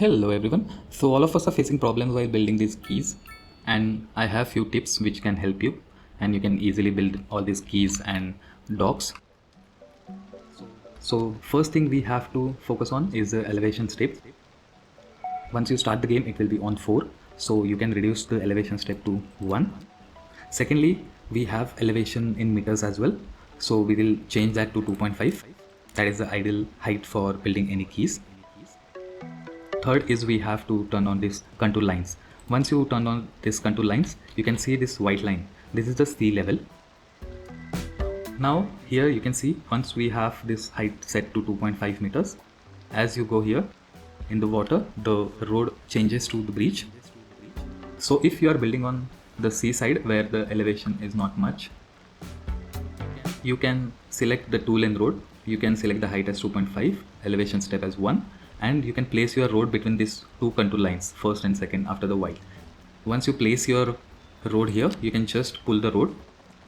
Hello everyone. So all of us are facing problems while building these keys, and I have few tips which can help you, and you can easily build all these keys and docks. So first thing we have to focus on is the elevation step. Once you start the game it will be on 4, so you can reduce the elevation step to 1. Secondly, we have elevation in meters as well, so we will change that to 2.5. That is the ideal height for building any keys. Third is we have to turn on this contour lines. Once you turn on this contour lines, you can see this white line. This is the sea level. Now here you can see once we have this height set to 2.5 meters, as you go here in the water, the road changes to the bridge. So if you are building on the seaside where the elevation is not much, you can select the two lane road. You can select the height as 2.5, elevation step as 1, and you can place your road between these two contour lines, first and second after the white. Once you place your road here, you can just pull the road.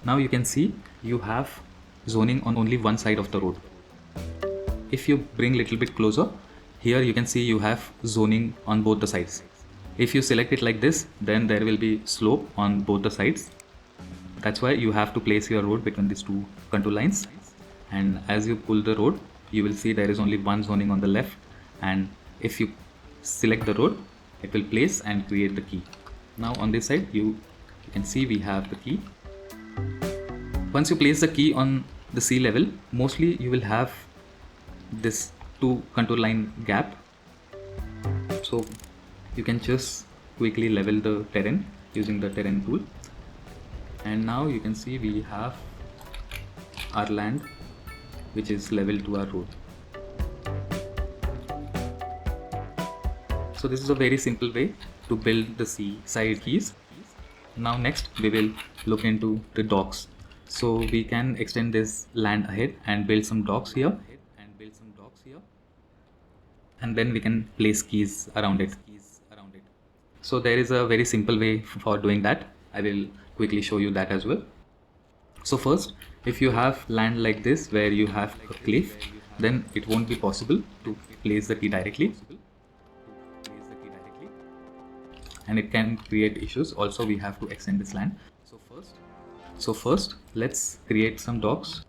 Now you can see you have zoning on only one side of the road. If you bring little bit closer, here you can see you have zoning on both the sides. If you select it like this, then there will be slope on both the sides. That's why you have to place your road between these two contour lines. And as you pull the road, you will see there is only one zoning on the left, and if you select the road, it will place and create the key. Now on this side you can see we have the key. Once you place the key on the sea level, mostly you will have this two contour line gap, so you can just quickly level the terrain using the terrain tool. And now you can see we have our land which is level to our road. So this is a very simple way to build the seaside keys. Now next we will look into the docks. So we can extend this land ahead and build some docks here, and then we can place keys around it. So there is a very simple way for doing that. I will quickly show you that as well. So first, if you have land like this where you have a cliff, then it won't be possible to place the key directly, and it can create issues. Also we have to extend this land. So first let's create some docks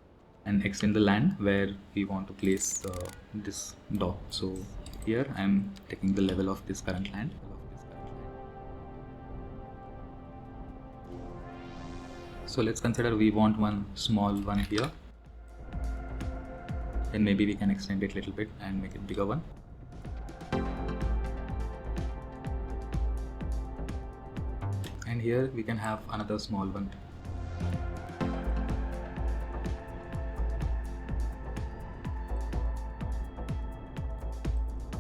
and extend the land where we want to place this dock. So here I am taking the level of this current land. So let's consider we want one small one here, then maybe we can extend it a little bit and make it bigger one. And here we can have another small one.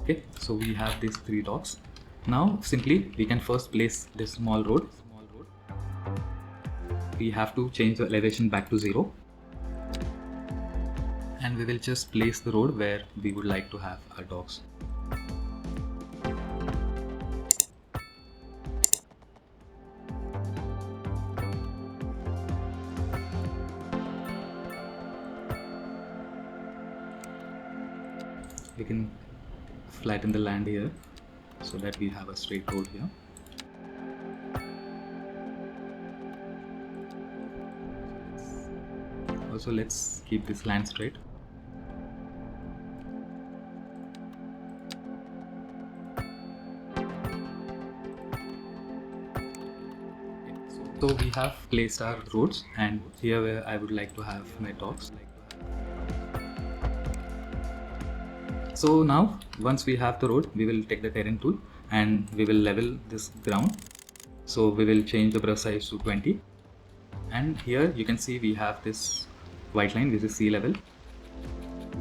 Okay, so we have these three docks. Now simply we can first place this small road. We have to change the elevation back to 0, and we will just place the road where we would like to have our docks. We can flatten the land here so that we have a straight road here. Also let's keep this land straight. So we have placed our roads, and here where I would like to have my docks. So now once we have the road, we will take the terrain tool and we will level this ground. So we will change the brush size to 20, and here you can see we have this white line, which is sea level.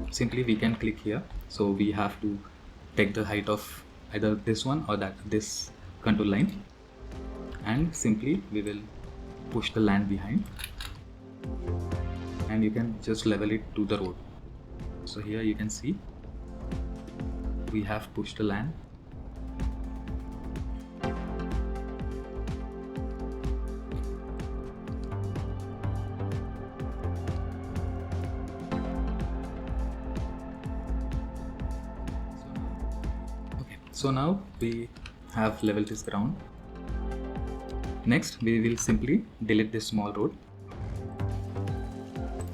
Simply we can click here. So we have to take the height of either this one or this contour line, and simply we will push the land behind, and you can just level it to the road. So here you can see we have pushed the land. So now we have leveled this ground. Next we will simply delete this small road,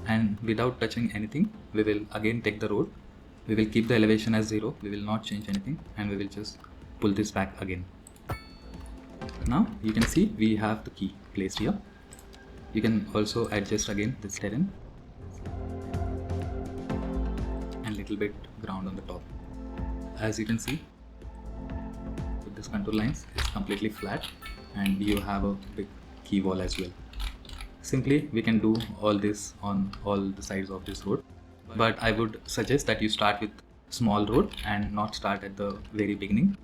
and without touching anything we will again take the road. We will keep the elevation as 0, we will not change anything, and we will just pull this back again. Now you can see we have the key placed here. You can also adjust again this terrain and little bit ground on the top. As you can see, with this contour lines is completely flat, and you have a big key wall as well. Simply we can do all this on all the sides of this road, but I would suggest that you start with small road and not start at the very beginning.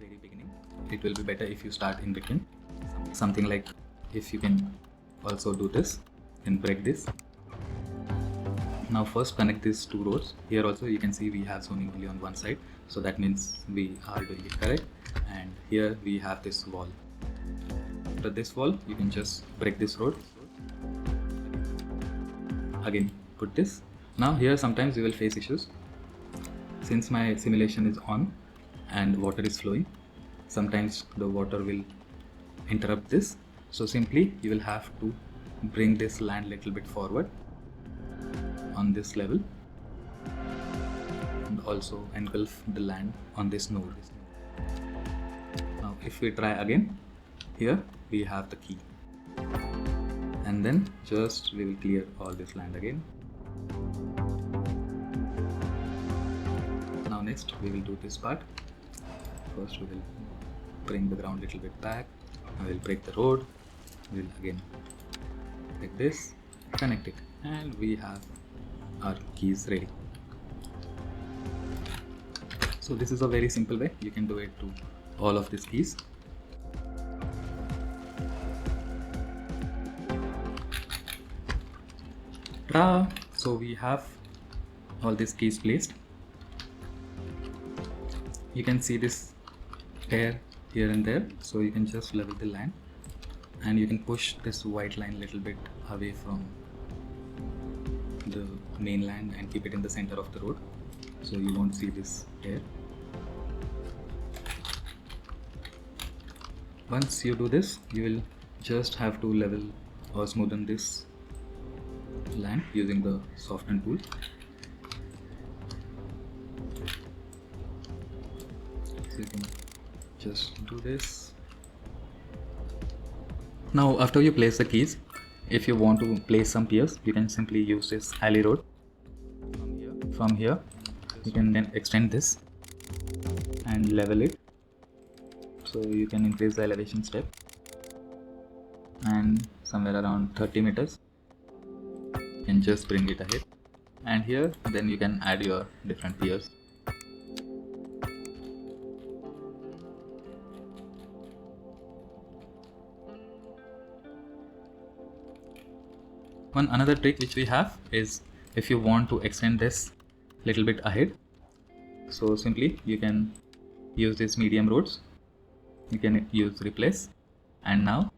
It will be better if you start in between. Something like, if you can also do this and break this. Now first connect these two roads. Here also you can see we have zoning only on one side, so that means we are doing it correct. And here we have this wall. After this wall you can just break this road, again put this. Now here sometimes you will face issues. Since my simulation is on and water is flowing, sometimes the water will interrupt this. So simply you will have to bring this land little bit forward on this level, and also engulf the land on this node. Now if we try again, here we have the key, and then just we will clear all this land again. Now next we will do this part. First we will bring the ground little bit back. I will break the road. We will again like this, connect it, and we have our keys ready. So this is a very simple way. You can do it to all of these keys. Ta-da! So we have all these keys placed. You can see this tear here and there, so you can just level the land, and you can push this white line a little bit away from the mainland and keep it in the center of the road, so you won't see this tear. Once you do this, you will just have to level or smoothen this land using the soften tool. So you can just do this. Now after you place the keys, if you want to place some piers, you can simply use this alley road. From here you can then extend this and level it, so you can increase the elevation step, and somewhere around 30 meters you can just bring it ahead, and here then you can add your different piers. One another trick which we have is, if you want to extend this little bit ahead, so simply you can use these medium roads. You can use replace, and now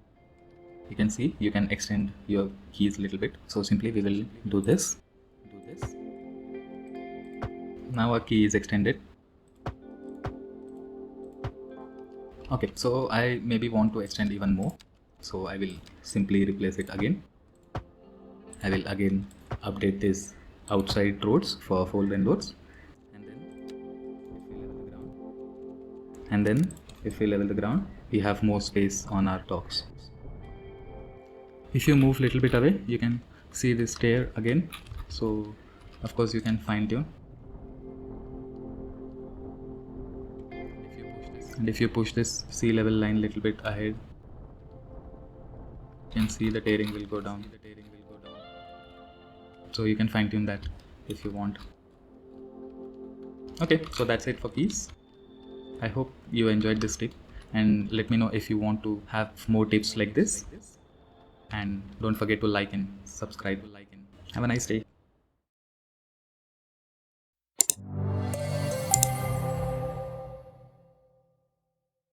you can see you can extend your keys little bit. So simply we will do this. Now our key is extended. Okay, so I maybe want to extend even more, so I will simply replace it again. I will again update this outside roads for fold and loads, and then if we level the ground, we have more space on our docks. If you move little bit away, you can see this stair again, so of course you can fine tune. And if you push this sea level line little bit ahead, you can see the tearing will go down. So you can fine tune that if you want. Okay, so that's it for keys. I hope you enjoyed this tip, and let me know if you want to have more tips like this, and don't forget to like and subscribe. Have a nice day.